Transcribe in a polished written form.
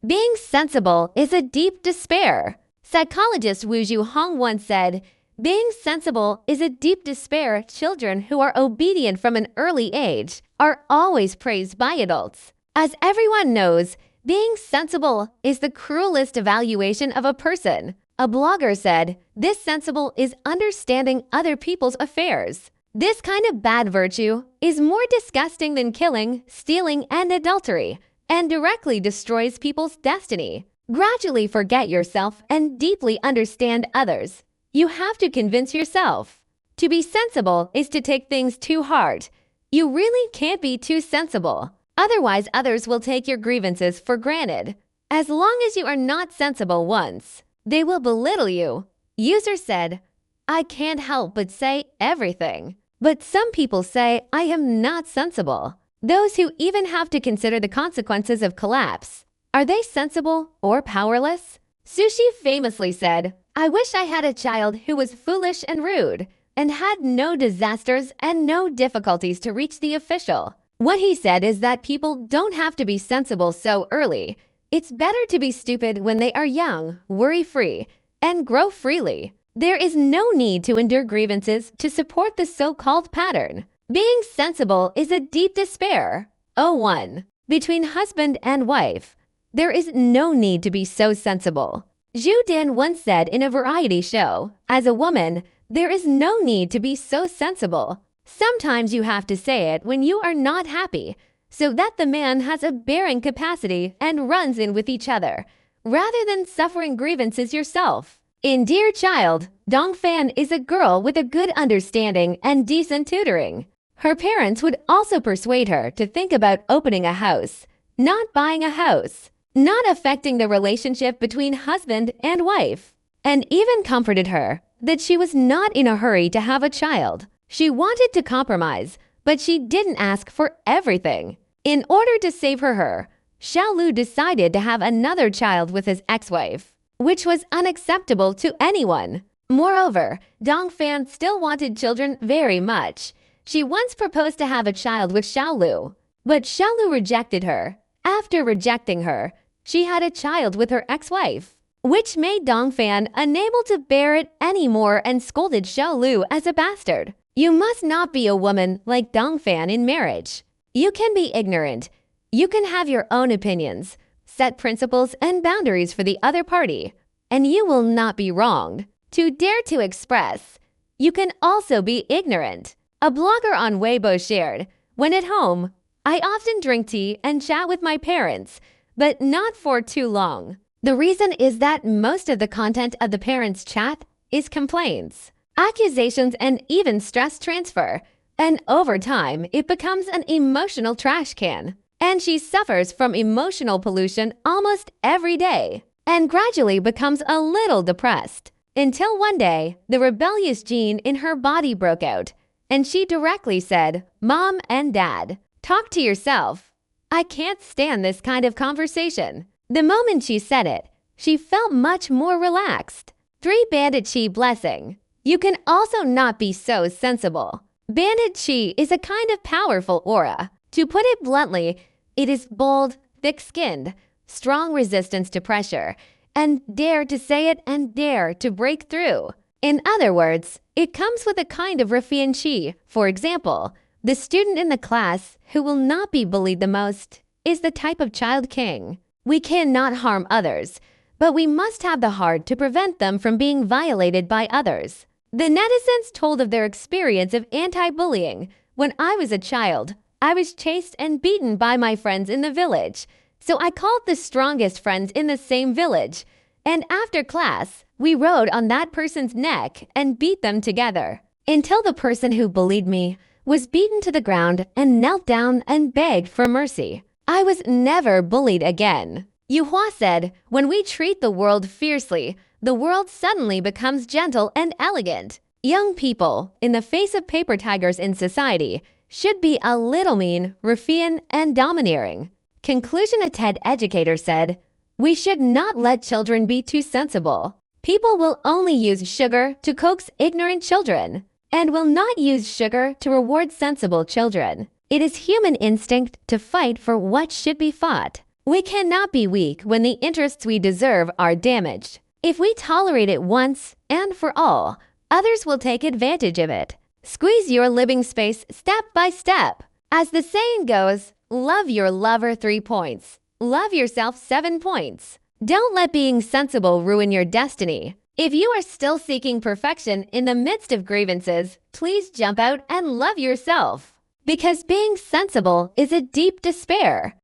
Being sensible is a deep despair. Psychologist Wu Zhuhong once said, being sensible is a deep despair. Children who are obedient from an early age are always praised by adults. As everyone knows, being sensible is the cruelest evaluation of a person. A blogger said, this sensible is understanding other people's affairs. This kind of bad virtue is more disgusting than killing, stealing, and adultery, and directly destroys people's destiny. Gradually forget yourself and deeply understand others. You have to convince yourself. To be sensible is to take things too hard. You really can't be too sensible. Otherwise, others will take your grievances for granted. As long as you are not sensible once, they will belittle you. User said, I can't help but say everything. But some people say I am not sensible. Those who even have to consider the consequences of collapse. Are they sensible or powerless? Sushi famously said, I wish I had a child who was foolish and rude, and had no disasters and no difficulties to reach the official. What he said is that people don't have to be sensible so early. It's better to be stupid when they are young, worry-free, and grow freely. There is no need to endure grievances to support the so-called pattern. Being sensible is a deep despair. 01. Between husband and wife, there is no need to be so sensible. Zhu Dan once said in a variety show, as a woman, there is no need to be so sensible. Sometimes you have to say it when you are not happy, so that the man has a bearing capacity and runs in with each other, rather than suffering grievances yourself. In Dear Child, Dongfan is a girl with a good understanding and decent tutoring. Her parents would also persuade her to think about opening a house, not buying a house, not affecting the relationship between husband and wife, and even comforted her that she was not in a hurry to have a child. She wanted to compromise, but she didn't ask for everything. In order to save her, Xiao Lu decided to have another child with his ex-wife, which was unacceptable to anyone. Moreover, Dongfan still wanted children very much. She once proposed to have a child with Xiao Lu, but Xiao Lu rejected her. After rejecting her, she had a child with her ex-wife, which made Dongfan unable to bear it anymore and scolded Xiao Lu as a bastard. You must not be a woman like Dongfan in marriage. You can be ignorant. You can have your own opinions, set principles and boundaries for the other party, and you will not be wronged. To dare to express, you can also be ignorant. A blogger on Weibo shared, when at home, I often drink tea and chat with my parents, but not for too long. The reason is that most of the content of the parents' chat is complaints, accusations, and even stress transfer. And over time, it becomes an emotional trash can. And she suffers from emotional pollution almost every day, and gradually becomes a little depressed. Until one day, the rebellious gene in her body broke out, and she directly said, Mom and Dad, talk to yourself. I can't stand this kind of conversation. The moment she said it, she felt much more relaxed. 3. Bandit Chi Blessing. You can also not be so sensible. Bandit Chi is a kind of powerful aura. To put it bluntly, it is bold, thick-skinned, strong resistance to pressure, and dare to say it and dare to break through. In other words, it comes with a kind of ruffian chi. For example, the student in the class who will not be bullied the most is the type of child king. We cannot harm others, but we must have the heart to prevent them from being violated by others. The netizens told of their experience of anti-bullying. When I was a child, I was chased and beaten by my friends in the village, so I called the strongest friends in the same village, and after class, we rode on that person's neck and beat them together, until the person who bullied me was beaten to the ground and knelt down and begged for mercy. I was never bullied again. Yu Hua said, when we treat the world fiercely, the world suddenly becomes gentle and elegant. Young people, in the face of paper tigers in society, should be a little mean, ruffian, and domineering. Conclusion. A TED educator said, we should not let children be too sensible. People will only use sugar to coax ignorant children, and will not use sugar to reward sensible children. It is human instinct to fight for what should be fought. We cannot be weak when the interests we deserve are damaged. If we tolerate it once and for all, others will take advantage of it. Squeeze your living space step by step. As the saying goes, love your lover 3 points. Love yourself 7 points. Don't let being sensible ruin your destiny. If you are still seeking perfection in the midst of grievances, please jump out and love yourself. Because being sensible is a deep despair.